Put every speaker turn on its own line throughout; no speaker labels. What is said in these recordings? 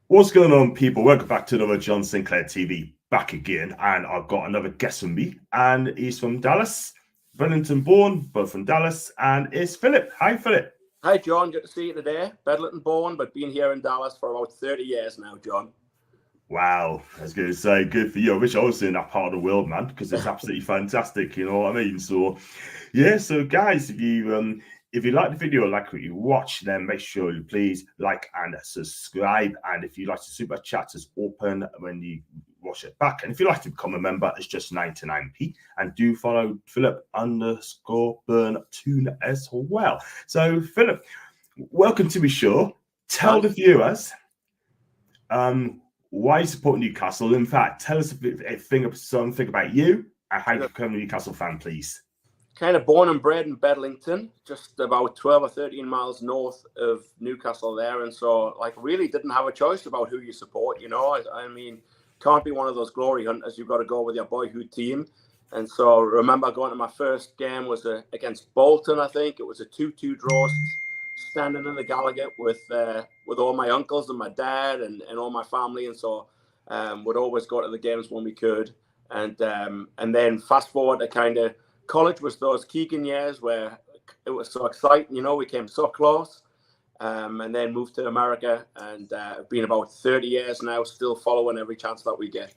What's going on, people? Welcome back to another John Sinclair TV. Back again, and I've got another guest with me, and he's from Dallas, Bedlington born, both from Dallas, and it's Philip. Hi, Philip.
Hi, John. Good to see you today. Bedlington born, but been here in Dallas for about 30 years now, John.
Wow, I was going to say, good for you. I wish I was in that part of the world, man, because it's absolutely fantastic. You know what I mean? So, yeah. So, guys, if you like the video, like what you watch, then make sure you please like and subscribe. And if you like to super chat, it's open when you watch it back. And if you like to become a member, it's just 99p. And do follow Philip_Burn2 as well. So, Philip, welcome to the show. Tell the viewers why you support Newcastle. In fact, tell us something about you and how you become a Newcastle fan, please.
Kind of born and bred in Bedlington, just about 12 or 13 miles north of Newcastle there. And so, like, really didn't have a choice about who you support, you know. I mean, can't be one of those glory hunters. You've got to go with your boyhood team. And so, remember going to my first game was against Bolton, I think. It was a 2-2 draw, standing in the Gallagher with all my uncles and my dad and all my family. And so, would always go to the games when we could. And then fast forward to kind of college was those Keegan years where it was so exciting, you know, we came so close, and then moved to America, and been about 30 years now, still following every chance that we get.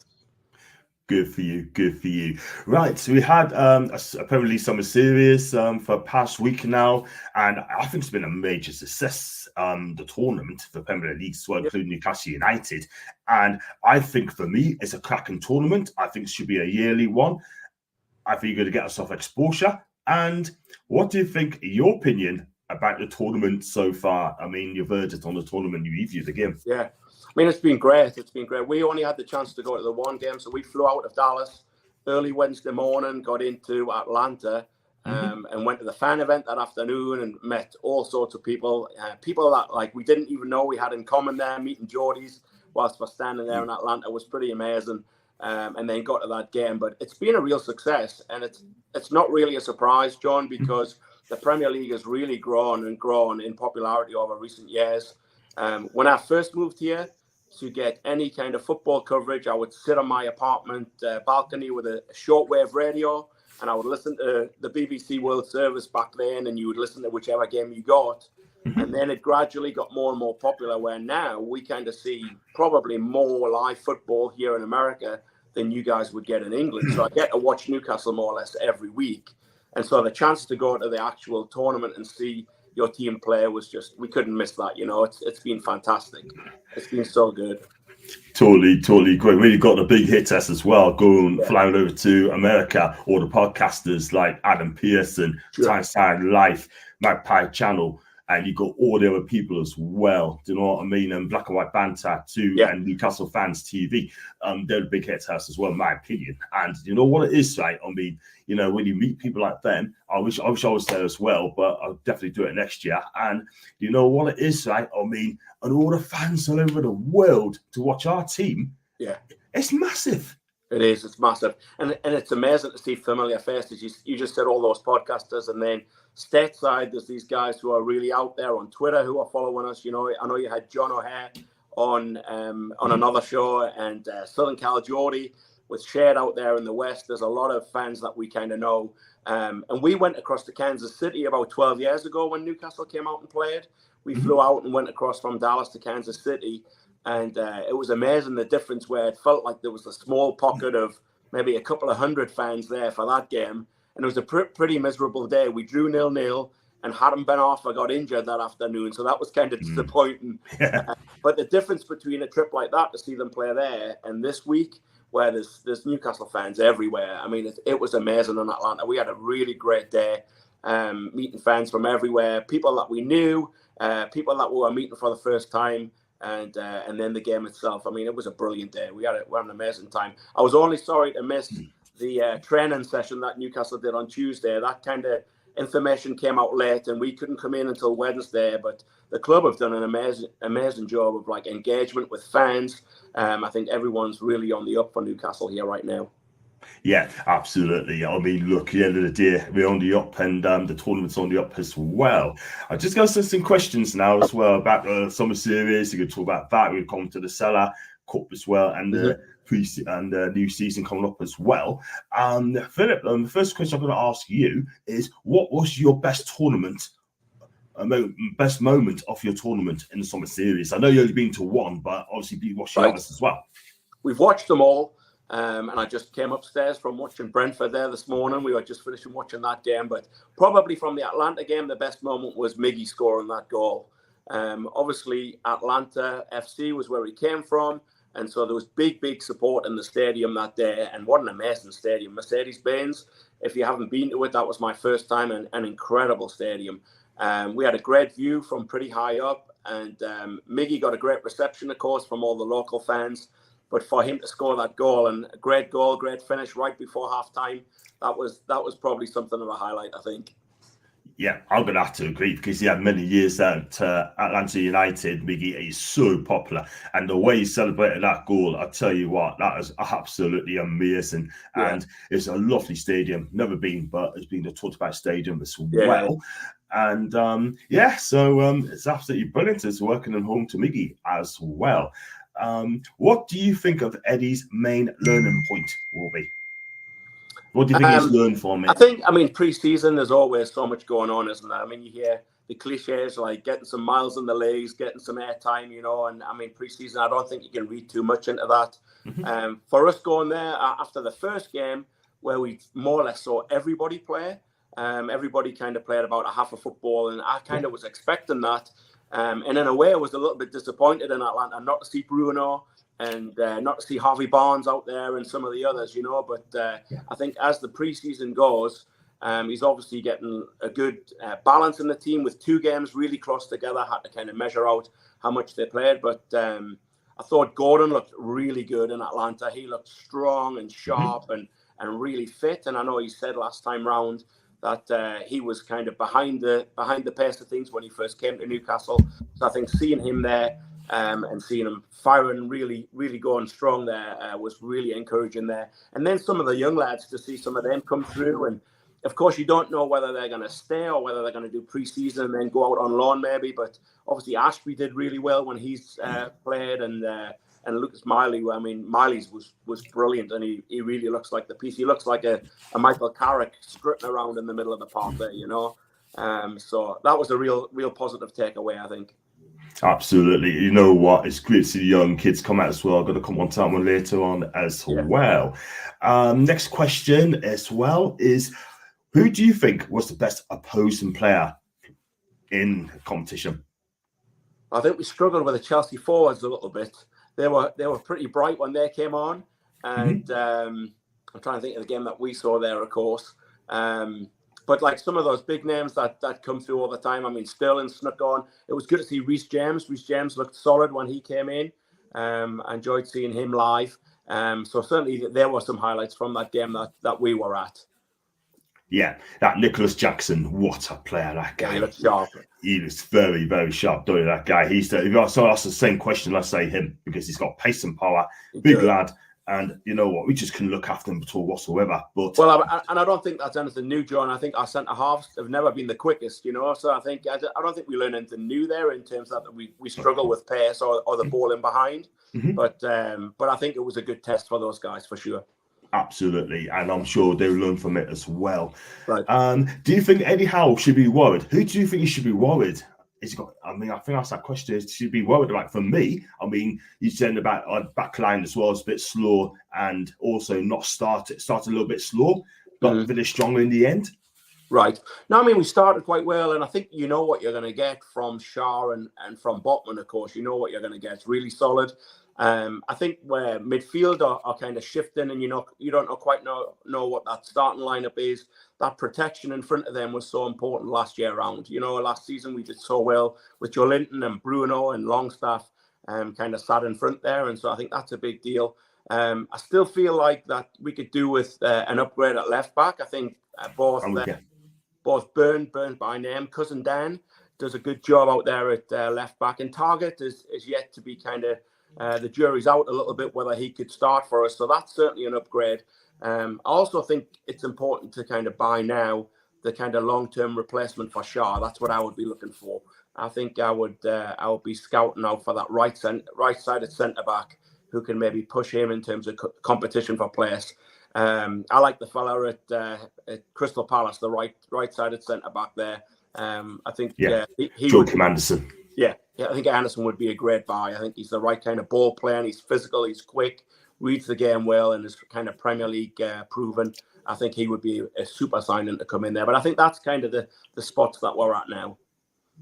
Good for you, good for you. Right, so we had apparently Summer Series for the past week now, and I think it's been a major success, the tournament for Premier League as well, including Newcastle United. And I think for me, it's a cracking tournament. I think it should be a yearly one. I think you're going to get yourself exposure. And what do you think, your opinion about the tournament so far? I mean, your verdict on the tournament, you reviewed the game.
Yeah, I mean, it's been great. It's been great. We only had the chance to go to the one game, so we flew out of Dallas early Wednesday morning, got into Atlanta, and went to the fan event that afternoon and met all sorts of people, people that, like, we didn't even know we had in common there, meeting Geordies whilst we're standing there in Atlanta was pretty amazing. And then got to that game. But it's been a real success, and it's not really a surprise, John, because the Premier League has really grown in popularity over recent years. When I first moved here, to get any kind of football coverage, I would sit on my apartment balcony with a shortwave radio, and I would listen to the BBC World Service back then, and you would listen to whichever game you got. And then it gradually got more and more popular, where now we kind of see probably more live football here in America than you guys would get in England. So I get to watch Newcastle more or less every week. And so the chance to go to the actual tournament and see your team play was just, we couldn't miss that. You know, it's been fantastic. It's been so good.
Totally great. Really got the big hitters as well, flying over to America, all the podcasters like Adam Pearson, Tyneside Life, Magpie Channel, and you got all the other people as well. Do you know what I mean? And Black and White Banter too, and Newcastle Fans TV. They're the big hitters as well, in my opinion. And you know what it is, right? I mean, you know, when you meet people like them, I wish I was there as well, but I'll definitely do it next year. And you know what it is, right? I mean, and all the fans all over the world to watch our team. Yeah, it's massive.
It is. It's massive, and it's amazing to see familiar faces. You just said all those podcasters, and then stateside, there's these guys who are really out there on Twitter who are following us. You know, I know you had John O'Hare on another show, and Southern Cal Geordie was shared out there in the West. There's a lot of fans that we kind of know, and we went across to Kansas City about 12 years ago when Newcastle came out and played. We flew out and went across from Dallas to Kansas City. And it was amazing, the difference, where it felt like there was a small pocket of maybe a couple of hundred fans there for that game. And it was a pretty miserable day. We drew 0-0, and Hatem Ben Arfa got injured that afternoon. So that was kind of disappointing. But the difference between a trip like that to see them play there and this week, where there's Newcastle fans everywhere. I mean, it was amazing in Atlanta. We had a really great day, meeting fans from everywhere, people that we knew, people that we were meeting for the first time. And then the game itself. I mean, it was a brilliant day. We had an amazing time. I was only sorry to miss the training session that Newcastle did on Tuesday. That kind of information came out late, and we couldn't come in until Wednesday. But the club have done an amazing job of, like, engagement with fans. I think everyone's really on the up for Newcastle here right now.
Yeah, absolutely. I mean, look, at the end of the day, we're on the up, and the tournament's on the up as well. I just got some questions now as well about the summer series. You could talk about that. We'll come to the Sela Cup as well, and the and the new season coming up as well. Philip, the first question I'm going to ask you is, what was your best tournament? Best moment of your tournament in the summer series? I know you've only been to one, but obviously you watched the others as well.
We've watched them all. And I just came upstairs from watching Brentford there this morning. We were just finishing watching that game. But probably from the Atlanta game, the best moment was Miggy scoring that goal. Obviously, Atlanta FC was where he came from. And so there was big support in the stadium that day. And what an amazing stadium. Mercedes-Benz, if you haven't been to it, that was my first time. An incredible stadium. We had a great view from pretty high up. And Miggy got a great reception, of course, from all the local fans. But for him to score that goal, and a great goal, great finish right before half-time, that was probably something of a highlight, I think.
Yeah, I'm going to have to agree, because he had many years at Atlanta United. Miggy is so popular, and the way he celebrated that goal, I tell you what, that is absolutely amazing. Yeah. And it's a lovely stadium. Never been, but it's been a talked about stadium as well. And so it's absolutely brilliant. It's working at home to Miggy as well. What do you think of Eddie's main learning point will be? What do you think he's learned from it?
I mean, pre-season, there's always so much going on, isn't there? I mean, you hear the cliches like getting some miles in the legs, getting some airtime, you know, and I mean, pre-season, I don't think you can read too much into that. Mm-hmm. For us going there after the first game, where we more or less saw everybody play, everybody kind of played about a half of football, and I kind of was expecting that. And in a way, I was a little bit disappointed in Atlanta not to see Bruno and not to see Harvey Barnes out there and some of the others, you know. But I think as the preseason goes, he's obviously getting a good balance in the team with 2 games really close together. Had to kind of measure out how much they played. But I thought Gordon looked really good in Atlanta. He looked strong and sharp and really fit. And I know he said last time round that he was kind of behind the pace of things when he first came to Newcastle. So I think seeing him there and seeing him firing really going strong there was really encouraging there. And then some of the young lads, to see some of them come through. And of course, you don't know whether they're going to stay or whether they're going to do pre-season and then go out on loan maybe. But obviously Ashby did really well when he's played, and Lucas Miley, I mean, Miley's was brilliant, and he really looks like the piece. He looks like a Michael Carrick strutting around in the middle of the park there, you know. So that was a real positive takeaway, I think.
Absolutely. You know what? It's great to see the young kids come out as well. I'm going to come on to that one later on as well. Next question as well is, who do you think was the best opposing player in the competition?
I think we struggled with the Chelsea forwards a little bit. They were pretty bright when they came on, and I'm trying to think of the game that we saw there, of course. But like some of those big names that come through all the time. I mean, Sterling snuck on. It was good to see Reece James. Reece James looked solid when he came in. I enjoyed seeing him live. So certainly there were some highlights from that game that we were at.
Yeah, that Nicholas Jackson, what a player that guy.
Yeah, he looked sharp.
He was very, very sharp, doing that guy. If I ask the same question, let's say him, because he's got pace and power, big lad, and you know what, we just couldn't look after him at all whatsoever. But
and I don't think that's anything new, John. I think our centre halves have never been the quickest, you know. So I don't think we learned anything new there in terms of that we struggle with pace or the ball in behind. Mm-hmm. But I think it was a good test for those guys for sure.
Absolutely, and I'm sure they'll learn from it as well.
Right.
Do you think Eddie Howe should be worried? Who do you think he should be worried? I think that's that question. Is should be worried? Like for me, I mean, you said about our back line as well is a bit slow, and also not started a little bit slow, but really strong in the end.
Right. No, I mean, we started quite well, and I think you know what you're going to get from Shah and from Botman, of course. You know what you're going to get. It's really solid. I think where midfield are kind of shifting, and you don't quite know what that starting lineup is. That protection in front of them was so important last year round. You know, last season we did so well with Joelinton and Bruno and Longstaff kind of sat in front there, and so I think that's a big deal. I still feel like that we could do with an upgrade at left back. I think both Burn by name, Cousin Dan does a good job out there at left back, and Target is yet to be kind of The jury's out a little bit whether he could start for us. So that's certainly an upgrade. I also think it's important to kind of buy now the kind of long-term replacement for Shaw. That's what I would be looking for. I think I would be scouting out for that right-sided centre-back who can maybe push him in terms of competition for place. I like the fella at Crystal Palace, the right-sided centre-back there. I think he would.
Anderson.
Yeah, I think Anderson would be a great buy. I think he's the right kind of ball player. And he's physical, he's quick, reads the game well, and is kind of Premier League proven. I think he would be a super signing to come in there. But I think that's kind of the spots that we're at now.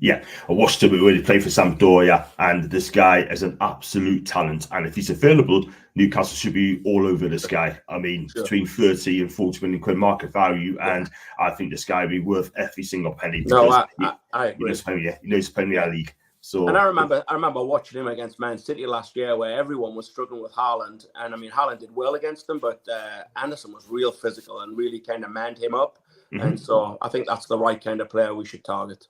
Yeah, I watched him when he played for Sampdoria, and this guy is an absolute talent. And if he's available, Newcastle should be all over this guy. I mean, between 30 and 40 million quid market value, and I think this guy would be worth every single penny.
No, I agree.
He knows Premier League. So,
and I remember watching him against Man City last year, where everyone was struggling with Haaland, and I mean Haaland did well against them, but Anderson was real physical and really kind of manned him up, and so I think that's the right kind of player we should target.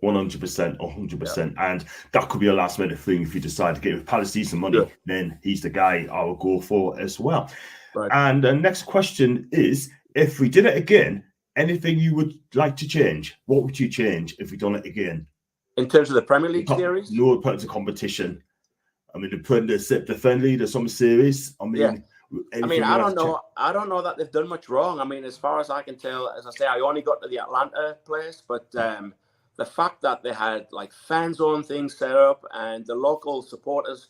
100%, and that could be a last minute thing if you decide to get with Palace decent money. Then he's the guy I will go for as well.
Right.
And the next question is: if we did it again, anything you would like to change? What would you change if we done it again?
In terms of the Premier League series?
No, put it to competition. I mean, they're putting the friendly, the summer series. I mean,
I don't know. I don't know that they've done much wrong. I mean, as far as I can tell, as I say, I only got to the Atlanta place, but the fact that they had like fan zone things set up and the local supporters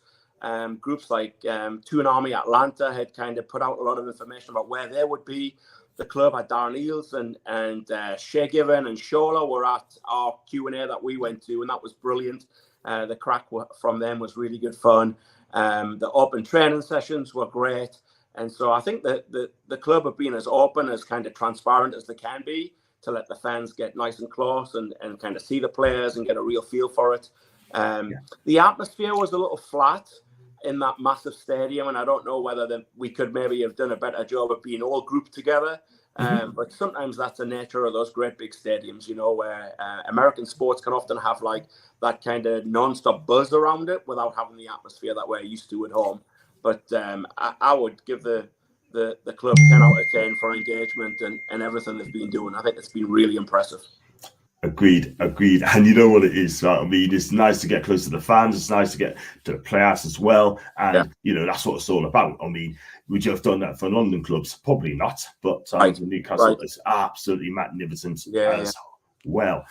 groups like Toon Army Atlanta had kind of put out a lot of information about where they would be. The club had Darren Eales and Shea Given and Shola were at our Q&A that we went to, and that was brilliant. The crack from them was really good fun. The open training sessions were great. And so I think that the club have been as open, as kind of transparent as they can be to let the fans get nice and close and kind of see the players and get a real feel for it. The atmosphere was a little flat in that massive stadium, and I don't know whether we could maybe have done a better job of being all grouped together. But sometimes that's the nature of those great big stadiums, you know, where American sports can often have like that kind of non-stop buzz around it without having the atmosphere that we're used to at home. But I would give the club 10 out of 10 for engagement and everything they've been doing. I think it's been really impressive.
Agreed. And you know what it is, right? I mean, it's nice to get close to the fans. It's nice to get to the players as well. And, you know, that's what it's all about. I mean, would you have done that for London clubs? Probably not. But Newcastle is absolutely magnificent as well.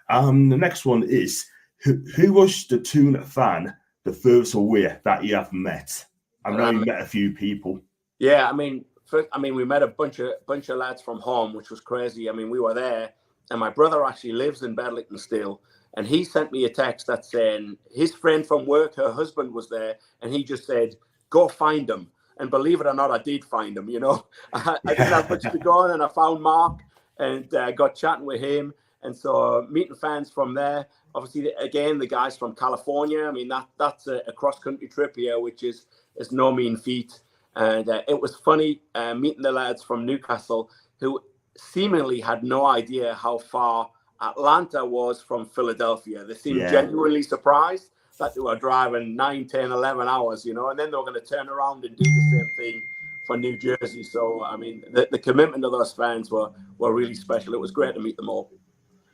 The next one is, who was the Toon fan the furthest away that you have met? I know you met a few people.
Yeah, I mean, we met a bunch of lads from home, which was crazy. I mean, we were there. And my brother actually lives in Bedlington still. And he sent me a text that's saying his friend from work, her husband was there. And he just said, go find him. And believe it or not, I did find him, you know. I didn't have much to go on, and I found Mark and got chatting with him. And so meeting fans from there. Obviously, again, the guys from California. I mean, that's a cross-country trip here, which is no mean feat. And it was funny meeting the lads from Newcastle who seemingly had no idea how far Atlanta was from Philadelphia. They seemed genuinely surprised that they were driving 9, 10, 11 hours, you know, and then they were going to turn around and do the same thing for New Jersey. So, I mean, the commitment of those fans were really special. It was great to meet them all.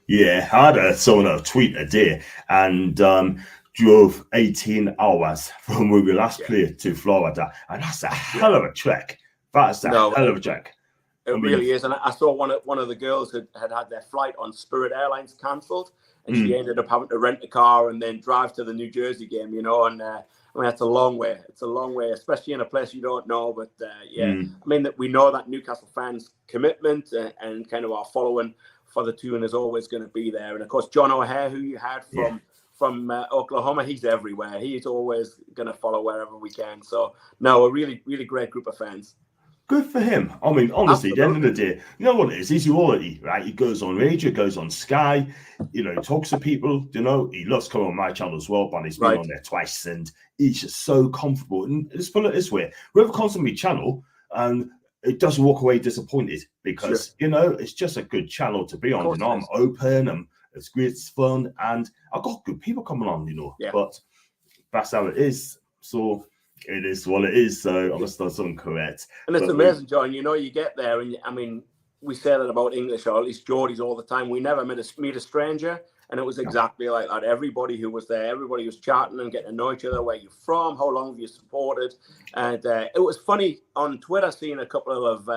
Yeah, I had someone a tweet a day and drove 18 hours from where we last played to Florida. And that's a hell of a trek. That's a hell of a trek.
It really is. And I saw one of the girls had their flight on Spirit Airlines cancelled, and she ended up having to rent a car and then drive to the New Jersey game, you know. And I mean, that's a long way. It's a long way, especially in a place you don't know. But I mean, that we know that Newcastle fans' commitment and kind of our following for the Toon is always going to be there. And of course, John O'Hare, who you had from Oklahoma, he's everywhere. He's always going to follow wherever we can. So, no, a really, really great group of fans.
Good for him. I mean, honestly, at the end of the day, you know what it is? He's royalty, right? He goes on radio, goes on Sky, you know, he talks to people, you know. He loves coming on my channel as well, but he's been on there twice, and he's just so comfortable. And let's put it this way, whoever comes on my channel, it doesn't walk away disappointed because, you know, it's just a good channel to be on. You know, I'm open, and it's great, it's fun, and I've got good people coming on, you know. But that's how it is. So it is what it is. So I must have done something correct.
And it's amazing, John. You know, you get there, and I mean, we say that about English, or at least Geordies, all the time. We never meet a stranger, and it was exactly like that. Everybody who was there, everybody was chatting and getting to know each other. Where you're from, how long have you supported? And it was funny on Twitter seeing a couple of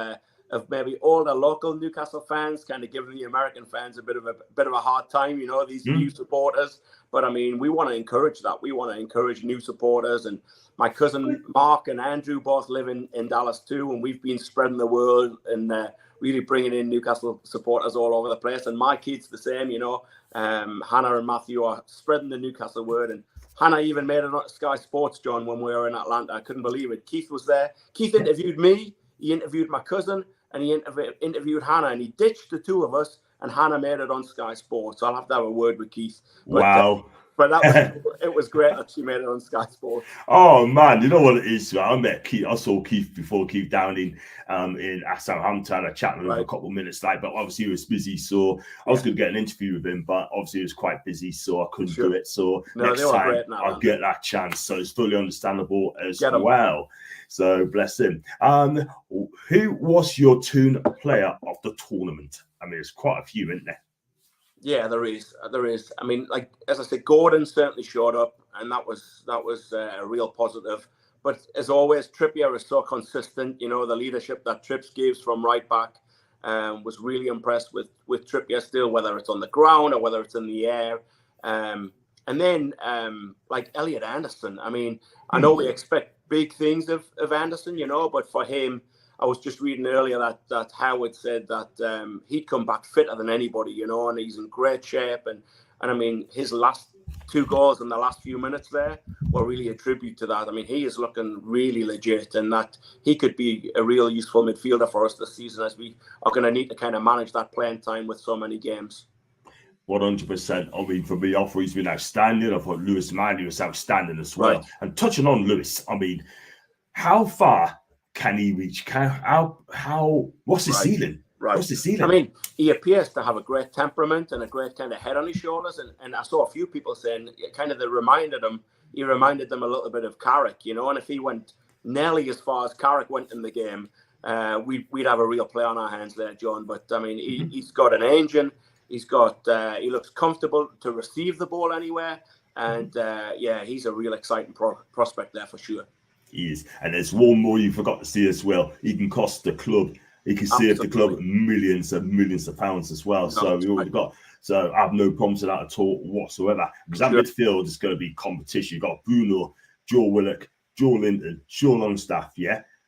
maybe older local Newcastle fans kind of giving the American fans a bit of a hard time. You know, these new supporters. But I mean, we want to encourage that. We want to encourage new supporters. And my cousin Mark and Andrew both live in Dallas too, and we've been spreading the word and really bringing in Newcastle supporters all over the place. And my kids the same, you know. Hannah and Matthew are spreading the Newcastle word, and Hannah even made it on Sky Sports, John, when we were in Atlanta. I couldn't believe it. Keith was there. Keith interviewed me, he interviewed my cousin, and he interviewed Hannah, and he ditched the two of us, and Hannah made it on Sky Sports. So I'll have to have a word with Keith.
Wow.
But that was it was great that she made it on Sky Sports.
Oh man, you know what it is. I met Keith. I saw Keith before, Keith down in Southampton. I chatted with him for a couple of minutes, but obviously he was busy, so I was going to get an interview with him, but obviously he was quite busy, so I couldn't do it. So next time I'll get that chance. So it's fully understandable as well. So bless him. Who was your Toon player of the tournament? I mean, there's quite a few, isn't there?
Yeah, there is. I mean, like as I said, Gordon certainly showed up, and that was a real positive. But as always, Trippier is so consistent. You know, the leadership that Trips gives from right back. Was really impressed with Trippier still, whether it's on the ground or whether it's in the air. And then like Elliot Anderson. I mean, I know we expect big things of Anderson, you know, but for him, I was just reading earlier that Howard said that he'd come back fitter than anybody, you know, and he's in great shape. And I mean, his last 2 goals in the last few minutes there were really a tribute to that. I mean, he is looking really legit, and that he could be a real useful midfielder for us this season, as we are going to need to kind of manage that playing time with so many games.
100%. I mean, for me, he's been outstanding. I thought Lewis Miley was outstanding as well. Right. And touching on Lewis, I mean, how far can he reach? What's his ceiling?
Right.
What's his ceiling?
I mean, he appears to have a great temperament and a great kind of head on his shoulders. And I saw a few people saying kind of he reminded them a little bit of Carrick, you know. And if he went nearly as far as Carrick went in the game, we'd have a real play on our hands there, John. But I mean, he's got an engine. He's got. He looks comfortable to receive the ball anywhere. And he's a real exciting prospect there for sure.
He is. And there's one more you forgot to see as well. He can cost the club. He can save the club millions and millions of pounds as well. So we already got. So I have no problems with that at all whatsoever. Because that midfield is going to be competition. You've got Bruno, Joe Willock, Joe Linton, Sean Longstaff,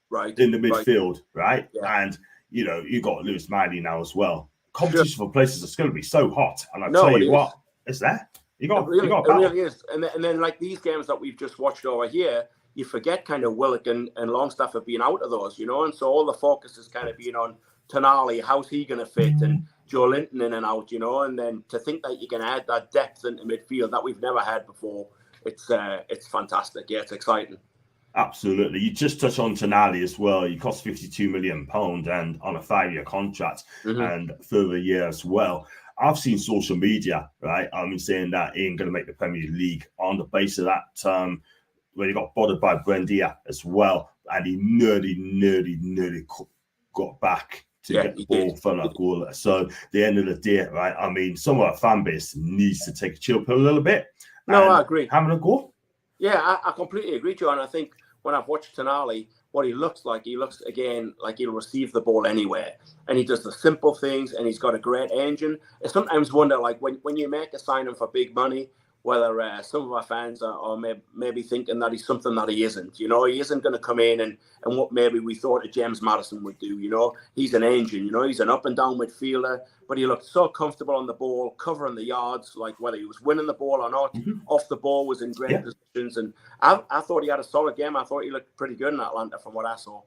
right in the midfield, right? Yeah. And you know you got Lewis Miley now as well. Competition for places is going to be so hot. And I tell you what, it's there. It really
is. And then like these games that we've just watched over here, you forget kind of Willock and Longstaff have been out of those, you know, and so all the focus is kind of being on Tonali, how's he going to fit, and Joe Linton in and out, you know, and then to think that you can add that depth into midfield that we've never had before, it's fantastic. Yeah, it's exciting.
Absolutely. You just touched on Tonali as well. He cost £52 million and on a 5-year contract and further year as well. I've seen social media, right? I'm saying that he ain't going to make the Premier League on the basis of that. When he got bothered by Buendia as well, and he nearly got back to get the ball from that goal. So the end of the day, right? I mean, some of our fan base needs to take a chill pill a little bit.
No, I agree.
Having a go.
Yeah, I completely agree, John. I think when I've watched Tonali, what he looks again like he'll receive the ball anywhere, and he does the simple things, and he's got a great engine. I sometimes wonder, like when you make a signing for big money, whether some of our fans are maybe thinking that he's something that he isn't. You know, he isn't going to come in and what maybe we thought that James Maddison would do. You know, he's an engine. You know, he's an up and down midfielder, but he looked so comfortable on the ball, covering the yards, like whether he was winning the ball or not. Off the ball was in great positions, and I thought he had a solid game. I thought he looked pretty good in Atlanta from what I saw.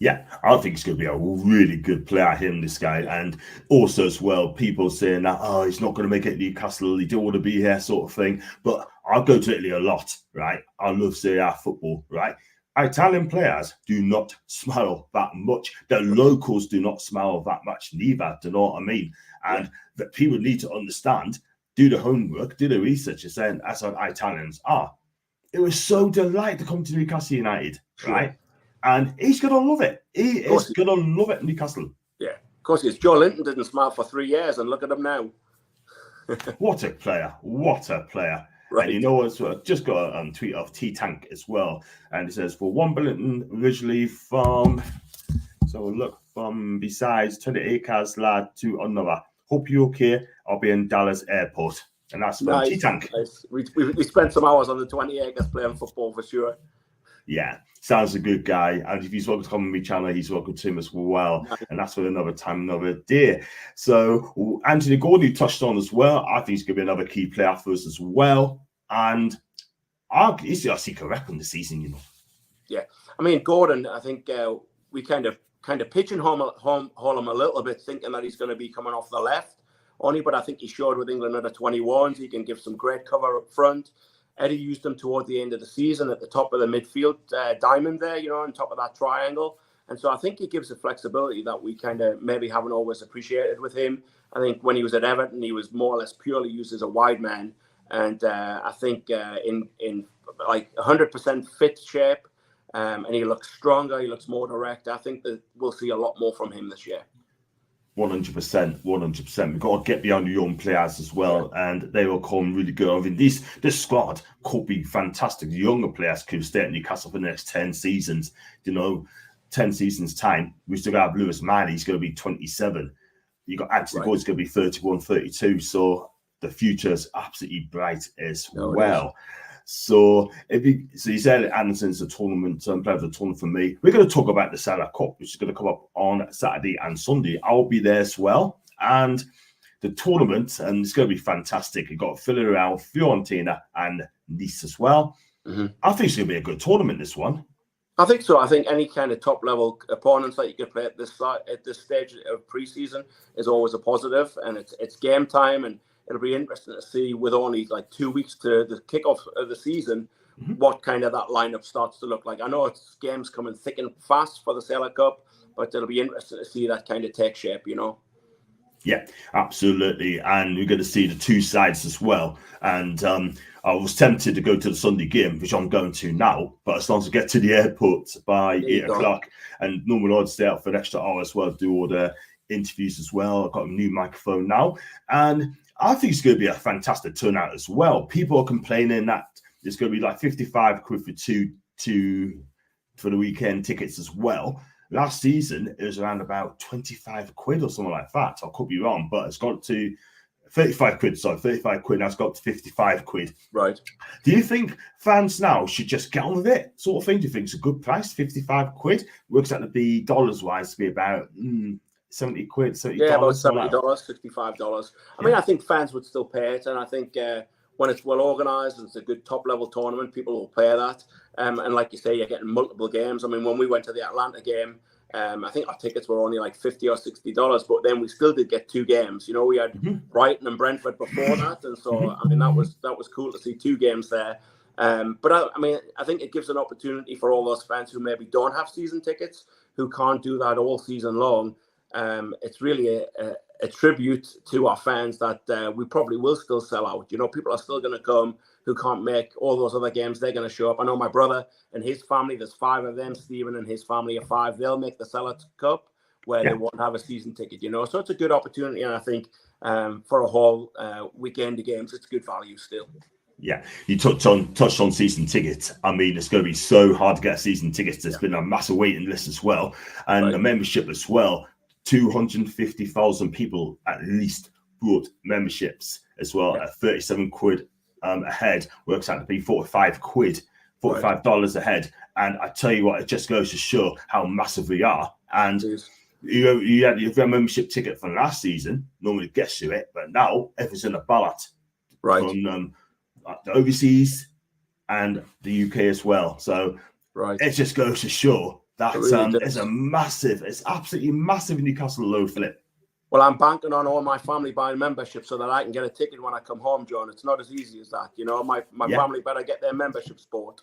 Yeah, I think he's going to be a really good player, this guy. And also as well, people saying that, he's not going to make it at Newcastle, he don't want to be here sort of thing. But I go to Italy a lot, right? I love Serie A football, right? Italian players do not smile that much. The locals do not smile that much neither, do you know what I mean? And that people need to understand, do the homework, do the research, and saying that's what Italians are. it was so delight to come to Newcastle United, right? And he's going to love it. He is going to love it, Newcastle.
Yeah, of course he is. Joe Linton didn't smile for 3 years, and look at him now.
What a player. What a player. Right. And you know what? So I just got a tweet of T-Tank as well. And it says, for one Bedlington, originally from, so look, from besides 20 acres lad to another. Hope you're okay. I'll be in Dallas Airport. And that's from T-Tank.
Nice. We spent some hours on the 20 acres playing football for sure.
Yeah, sounds a good guy. And if he's welcome to come on my channel, he's welcome to him as well. And that's for another time, another day. So Anthony Gordon, you touched on as well. I think he's going to be another key player for us as well. And he's our secret weapon this season, you know.
Yeah, I mean, Gordon, I think we kind of pigeonhole him a little bit, thinking that he's going to be coming off the left only. But I think he showed with England under 21s. He can give some great cover up front. Eddie used him toward the end of the season at the top of the midfield diamond there, you know, on top of that triangle. And so I think he gives a flexibility that we kind of maybe haven't always appreciated with him. I think when he was at Everton, he was more or less purely used as a wide man. And I think in like 100% fit shape, and he looks stronger, he looks more direct. I think that we'll see a lot more from him this year.
100%, 100%. We've got to get beyond the young players as well, and they will come really good. I mean, this squad could be fantastic. The younger players could stay at Newcastle for the next 10 seasons. You know, 10 seasons' time, we still got Lewis Manny, he's going to be 27. You got Anthony Gordon's going to be 31, 32. So the future is absolutely bright as well. So you said Anderson's a tournament, player of the tournament for me. We're going to talk about the Sela Cup, which is going to come up on Saturday and Sunday. I'll be there as well. And the tournament, and it's going to be fantastic. You've got Villarreal, Fiorentina, and Nice as well. I think it's going to be a good tournament, this one.
I think so. I think any kind of top-level opponents that you can play at this stage of pre-season is always a positive, and it's game time, and it'll be interesting to see, with only like 2 weeks to the kickoff of the season, what kind of that lineup starts to look like. I know it's games coming thick and fast for the Sela Cup, but it'll be interesting to see that kind of take shape, you know.
Yeah, absolutely. And we're going to see the two sides as well. And I was tempted to go to the Sunday game, which I'm going to now, but as long as I get to the airport by 8 o'clock, and normally I'd stay out for an extra hour as well, do all the interviews as well. I've got a new microphone now. And I think it's going to be a fantastic turnout as well. People are complaining that it's going to be like 55 quid for the weekend tickets as well. Last season, it was around about 25 quid or something like that. I could be wrong, but it's got to 35 quid. Sorry, 35 quid. Now it's got to 55 quid.
Right.
Do you think fans now should just get on with it, sort of thing? Do you think it's a good price? 55 quid works out to be dollars-wise to be about 70 quid, $70.
Yeah, about $70, $65. I mean, I think fans would still pay it, and I think when it's well organised and it's a good top-level tournament, people will pay that. And like you say, you're getting multiple games. I mean, when we went to the Atlanta game, I think our tickets were only like $50 or $60, but then we still did get 2 games. You know, we had Brighton and Brentford before that, and so I mean that was cool to see 2 games there. But I mean, I think it gives an opportunity for all those fans who maybe don't have season tickets, who can't do that all season long. It's really a tribute to our fans that we probably will still sell out. You know, people are still going to come who can't make all those other games. They're going to show up. I know my brother and his family, there's 5 of them. Stephen and his family are 5. They'll make the Sela Cup where they won't have a season ticket, you know. So it's a good opportunity. And I think for a whole weekend of games, it's good value still.
Yeah, you touched on season tickets. I mean, it's going to be so hard to get season tickets. There's been a massive waiting list as well. And the membership as well. 250,000 people at least bought memberships as well at 37 quid a head. Works out to be 45 quid, $45 a head. And I tell you what, it just goes to show how massive we are. And you had your membership ticket from last season, normally gets you it, but now everything's in a ballot from the overseas and the UK as well. So it just goes to show that it's absolutely massive in Newcastle low flip.
Well, I'm banking on all my family buying membership so that I can get a ticket when I come home, John. It's not as easy as that. You know, my family better get their membership sport.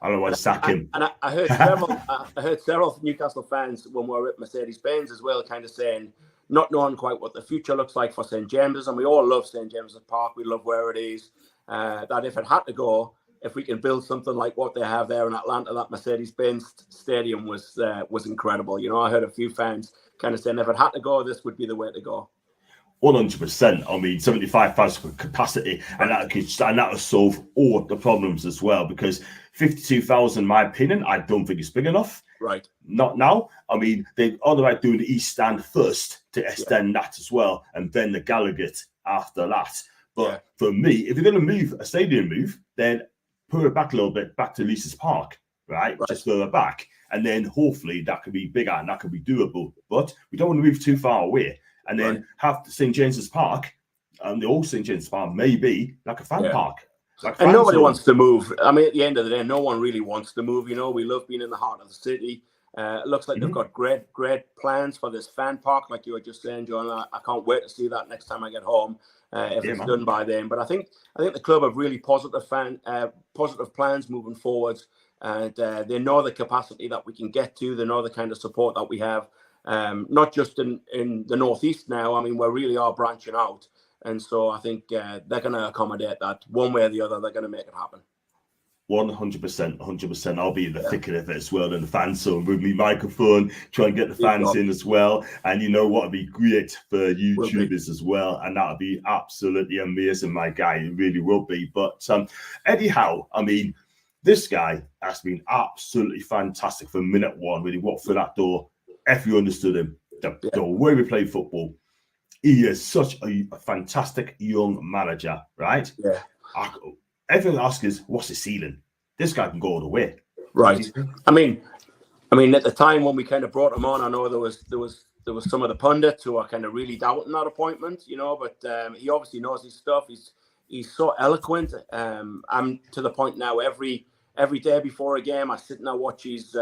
Otherwise, sack him.
And I heard several Newcastle fans when we were at Mercedes-Benz as well, kind of saying, not knowing quite what the future looks like for St. James's, and we all love St. James's Park. We love where it is. That if it had to go, if we can build something like what they have there in Atlanta, that Mercedes-Benz Stadium was incredible. You know, I heard a few fans kind of saying if it had to go, this would be the way to go.
100%. I mean, 75,000 capacity, and that will solve all the problems as well. Because 52,000, in my opinion, I don't think it's big enough.
Right.
Not now. I mean, they are about doing the East Stand first to extend that as well, and then the Gallagher after that. But for me, if you're going to move a stadium move, then pull it back a little bit, back to Lee's Park, right? Just further back, and then hopefully that could be bigger and that could be doable. But we don't want to move too far away. And then have St. James's Park, the old St. James's Park, maybe like a fan park. Like
and nobody wants to move. I mean, at the end of the day, no one really wants to move. You know, we love being in the heart of the city. It looks like they've got great plans for this fan park, like you were just saying, John. I can't wait to see that next time I get home, if it's done by then. But I think the club have really positive plans moving forwards, and they know the capacity that we can get to. They know the kind of support that we have. Not just in the northeast now. I mean, we really are branching out, and so I think they're going to accommodate that one way or the other. They're going to make it happen.
100%. I'll be in the thick of it as well, and the fans zone with me microphone, try and get the fans in as well. And you know what would be great for YouTubers as well, and that would be absolutely amazing, my guy. It really will be. But Eddie Howe, I mean, this guy has been absolutely fantastic from minute one. When he walked through that door, if you understood him, the way we play football, he is such a fantastic young manager, right?
Yeah.
Everyone asks is, what's his ceiling? This guy can go all the way.
Right. I mean, at the time when we kind of brought him on, I know there was some of the pundits who are kind of really doubting that appointment, you know, but he obviously knows his stuff. He's so eloquent. I'm to the point now every day before a game, I sit and I watch his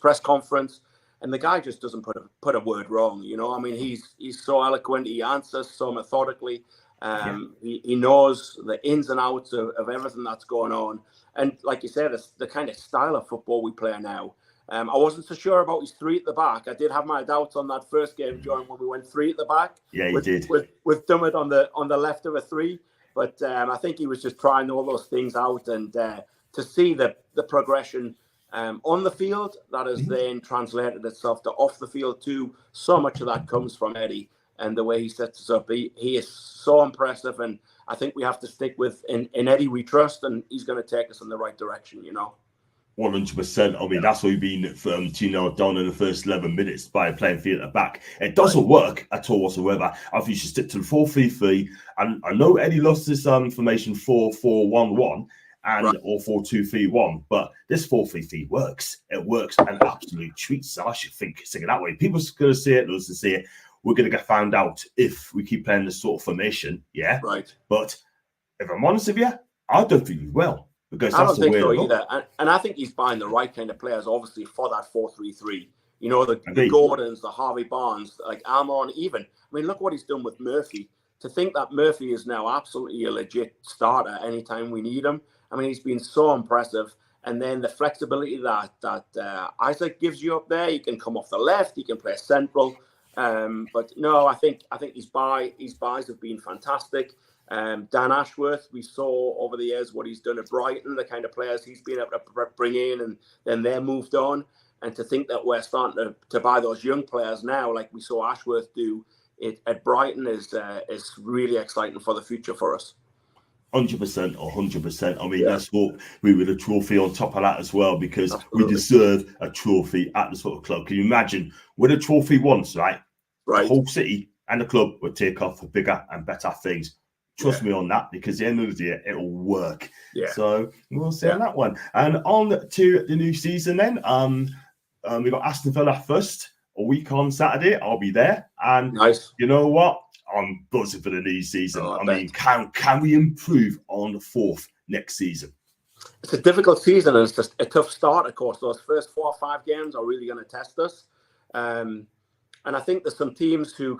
press conference. And the guy just doesn't put a word wrong, you know. I mean, he's so eloquent. He answers so methodically. He knows the ins and outs of everything that's going on. And like you said, it's the kind of style of football we play now. I wasn't so sure about his three at the back. I did have my doubts on that first game, John, when we went three at the back.
Yeah, you did.
With Dummett on the left of a three. But I think he was just trying all those things out, and to see the progression on the field, that has then translated itself to off the field too. So much of that comes from Eddie and the way he sets us up. He is so impressive, and I think we have to stick with in Eddie we trust, and he's going to take us in the right direction, you know.
100%. I mean, that's what we've been done in the first 11 minutes by playing field at the back. It doesn't work at all whatsoever. I think you should stick to the 4-3-3. And I know Eddie lost this formation 4-4-1-1. Or 4-2-3-1, but this 4-3-3 works. It works an absolute treat. So I should think it that way. People's going to see it, those to see it. We're going to get found out if we keep playing this sort of formation. Yeah,
right.
But if I'm honest with you, I don't think we will, because that's the way
I don't think so either. And I think he's buying the right kind of players, obviously, for that 4-3-3. You know, the Gordons, the Harvey Barnes, like Amon, even. I mean, look what he's done with Murphy. To think that Murphy is now absolutely a legit starter anytime we need him. I mean, he's been so impressive. And then the flexibility that Isaac gives you up there, he can come off the left, he can play central. But no, I think his buys have been fantastic. Dan Ashworth, we saw over the years what he's done at Brighton, the kind of players he's been able to bring in, and then they're moved on. And to think that we're starting to buy those young players now, like we saw Ashworth do at Brighton, is really exciting for the future for us.
100% or 100%. I mean, let's hope we win a trophy on top of that as well, because we deserve a trophy at the sort of club. Can you imagine win a trophy once, right? The whole city and the club would take off for bigger and better things. Trust me on that, because at the end of the day, it'll work. Yeah. So we'll see on that one. And on to the new season then. We got Aston Villa first, a week on Saturday. I'll be there. And you know what? I'm buzzing for the new season. I mean, can we improve on the fourth next season?
It's a difficult season, and it's just a tough start, of course. Those first 4 or 5 games are really going to test us. And I think there's some teams who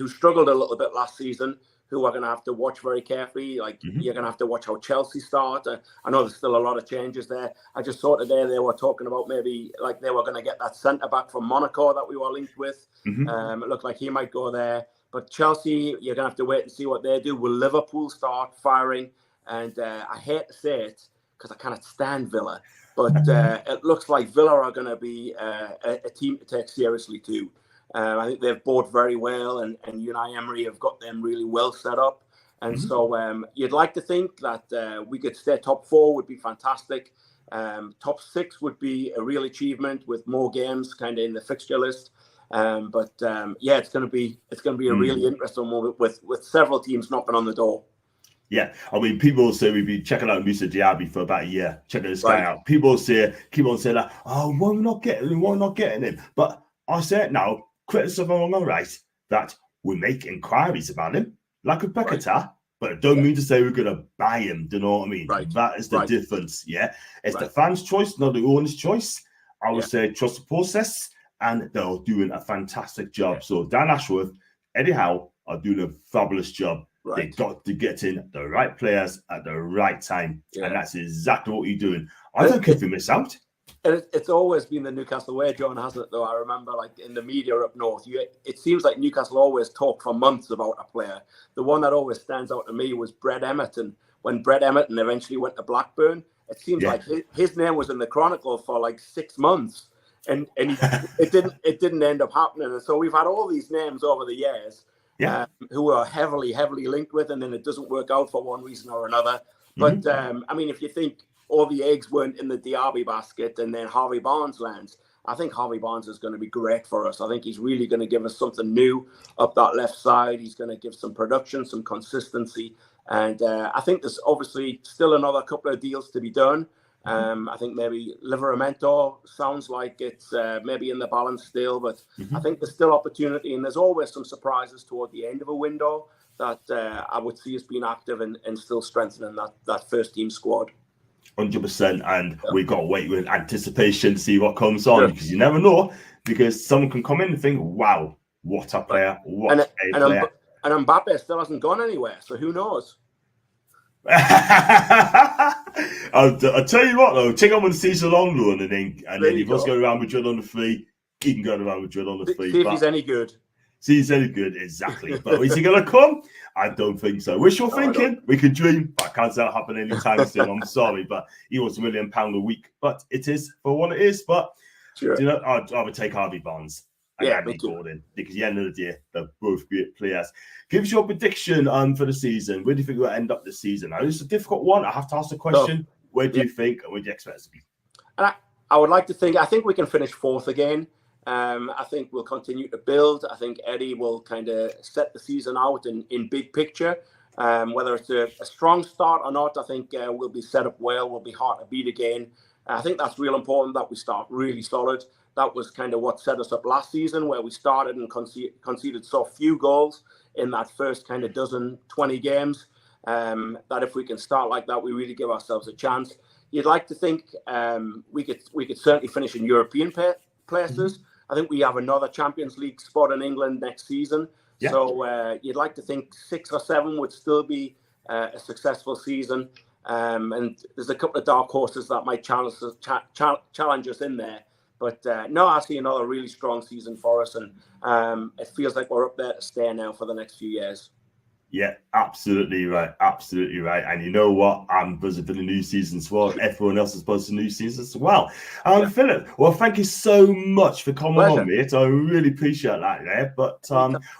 struggled a little bit last season, who are going to have to watch very carefully. Like you're going to have to watch how Chelsea start. I know there's still a lot of changes there. I just saw today they were talking about maybe like they were going to get that centre back from Monaco that we were linked with. It looked like he might go there. But Chelsea, you're going to have to wait and see what they do. Will Liverpool start firing? And I hate to say it because I cannot stand Villa, but it looks like Villa are going to be a team to take seriously too. I think they've bought very well, and Unai Emery have got them really well set up. And so you'd like to think that we could stay top 4 would be fantastic. Top 6 would be a real achievement with more games kind of in the fixture list. But yeah, it's going to be a really interesting moment with several teams knocking on the door.
Yeah, I mean, people say we've been checking out Musa Diaby for about a year, checking this guy out. People keep on saying that, oh, why are we not getting him? Why are we not getting him? But I say it now, criticism on the right, that we make inquiries about him, like with Paquetá, but it don't mean to say we're going to buy him. Do you know what I mean? That is the difference. Yeah, it's the fans' choice, not the owner's choice. I would say trust the process, and they're doing a fantastic job. So Dan Ashworth, Eddie Howe are doing a fabulous job. They got to get in the right players at the right time, and that's exactly what you're doing. I don't care if you miss out.
It's always been the Newcastle way, John, hasn't it? Though I remember, like in the media up north, it seems like Newcastle always talk for months about a player. The one that always stands out to me was Brett Emerton. When Brett Emerton eventually went to Blackburn, it seems like his name was in the Chronicle for like 6 months, and it didn't end up happening. And so we've had all these names over the years. Who are heavily linked with, and then it doesn't work out for one reason or another. But I mean, if you think all the eggs weren't in the Diaby basket and then Harvey Barnes lands, I think Harvey Barnes is going to be great for us. I think he's really going to give us something new up that left side. He's going to give some production, some consistency. And I think there's obviously still another couple of deals to be done. I think maybe Livramento sounds like it's maybe in the balance still, but I think there's still opportunity, and there's always some surprises toward the end of a window that I would see us being active and still strengthening that first team squad.
100%, and we've got to wait with anticipation to see what comes on, because you never know, because someone can come in and think, wow, what a player, what a player.
And Mbappe still hasn't gone anywhere, so who knows?
I'll tell you what though, take on with the season long run, and then if he wants to go around Madrid on the free, he can go around Madrid on the free.
See if he's any good.
See if he's any good, exactly. But is he going to come? I don't think so. Wishful thinking, we can dream, but I can't see that happen anytime soon. I'm sorry, but he wants £1 million a week. But it is for what it is. But you know, I would take Harvey Barnes. And Gordon, because at the end of the day, they're both great players. Give us your prediction for the season. Where do you think we'll end up this season? Now, it's a difficult one. I have to ask the question. Where do you think, and where do you expect us to be?
And I would like to think, I think we can finish 4th again. I think we'll continue to build. I think Eddie will kind of set the season out in big picture. Whether it's a strong start or not, I think we'll be set up well. We'll be hard to beat again. I think that's real important that we start really solid. That was kind of what set us up last season, where we started and conceded so few goals in that first kind of 20 games. That if we can start like that, we really give ourselves a chance. You'd like to think we could certainly finish in European places. I think we have another Champions League spot in England next season. So you'd like to think 6 or 7 would still be a successful season. And there's a couple of dark horses that might challenge us in there. But no, I see another really strong season for us, and it feels like we're up there to stay now for the next few years.
Yeah, absolutely right. Absolutely right. And you know what? I'm buzzing for the new season as well. Everyone else is buzzing for the new season as well. Philip, well, thank you so much for coming on, mate. I really appreciate that there. But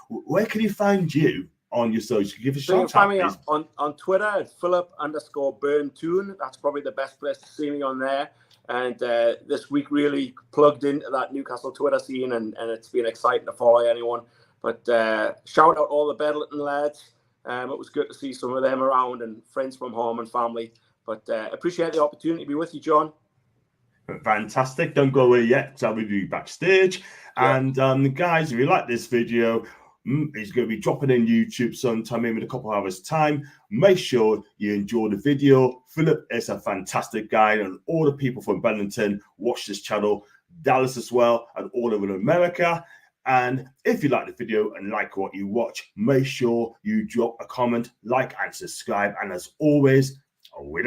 where can you find you on your social? Give us a shout out. You can find
me on Twitter at Philip_BurnToon. That's probably the best place to see me on there. And this week really plugged into that Newcastle Twitter scene, and it's been exciting to follow anyone. But shout out all the Bedlington lads. It was good to see some of them around, and friends from home and family. But appreciate the opportunity to be with you, John.
Fantastic. Don't go away yet, because I'll be doing backstage. And guys, if you like this video, he's going to be dropping in YouTube sometime in a couple of hours' time. Make sure you enjoy the video. Philip is a fantastic guy, and all the people from Bedlington watch this channel, Dallas as well, and all over America. And if you like the video and like what you watch, make sure you drop a comment, like, and subscribe. And as always, wait a minute.